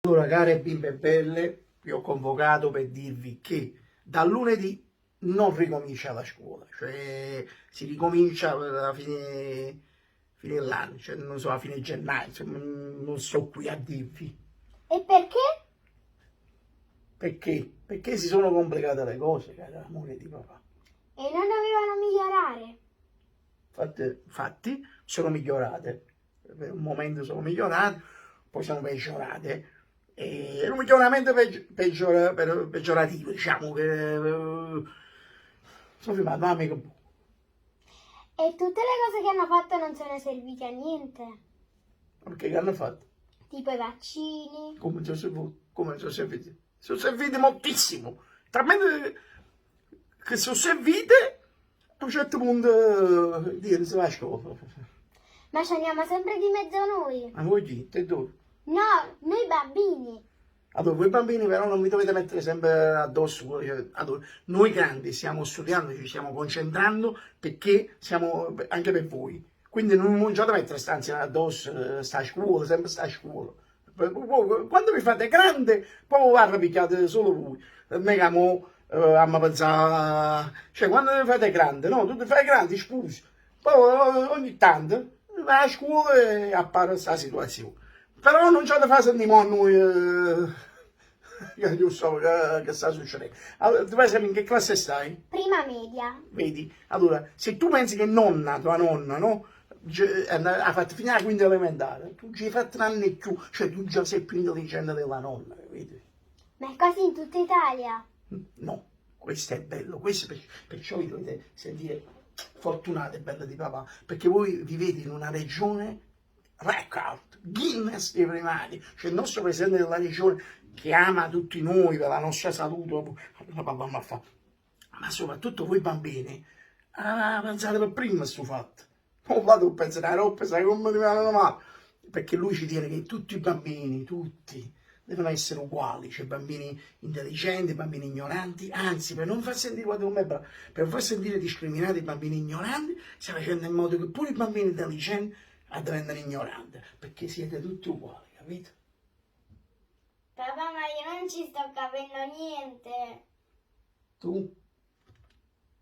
Allora, care bimbe belle, vi ho convocato per dirvi che dal lunedì non ricomincia la scuola, cioè si ricomincia alla fine dell'anno, cioè non so, a fine gennaio, insomma, non sto qui a dirvi. E perché? Perché? Perché si sono complicate le cose, caro amore di papà. E non dovevano migliorare. Infatti sono migliorate, per un momento sono migliorate, poi sono peggiorate. E un miglioramento peggiorativo, diciamo che sono filmato, ma mica buono. E tutte le cose che hanno fatto non sono servite a niente. Perché che hanno fatto? Tipo i vaccini. Come sono serviti? Come sono serviti? Sono serviti moltissimo, talmente che sono servite a un certo punto dire si va a scuola. Ma ci andiamo sempre di mezzo noi. Ma voi dite, dove? No, noi bambini. Allora, voi bambini però non vi dovete mettere sempre addosso, cioè, allora, noi grandi stiamo studiando, ci stiamo concentrando perché siamo anche per voi. Quindi non cominciate a mettere stanze addosso, sta a scuola, sempre sta a scuola. Quando vi fate grande, poi guarda, picchiate solo voi. Mica mo, a pensare, cioè quando vi fate grande, no, tu ti fai grande, scusi. Poi ogni tanto vai a scuola e appare questa situazione. Però non c'è da fare sentire a noi, io so che sta succedendo. Allora, tu per esempio in che classe stai? Prima media. Vedi? Allora, se tu pensi che nonna, tua nonna, no? Ha fatto finire la quinta elementare, tu ci hai fatto un anno in più, cioè tu già sei più intelligente della nonna, vedi? Ma è così in tutta Italia. No, questo è bello, questo perciò vi dovete sentire fortunati, bella di papà, perché voi vivete in una regione record, Guinness dei primati, cioè il nostro presidente della regione che ama tutti noi per la nostra salute, ma soprattutto voi bambini, pensate per prima a questo fatto. Non vado a pensare a roba, sai come mi vanno male, perché lui ci tiene che tutti i bambini, tutti, devono essere uguali, cioè bambini intelligenti, bambini ignoranti, anzi per non far sentire, guarda come è bravo, per non far sentire discriminati i bambini ignoranti, sta facendo in modo che pure i bambini intelligenti diventano ignoranti, perché siete tutti uguali, capito? Papà, ma io non ci sto capendo niente. Tu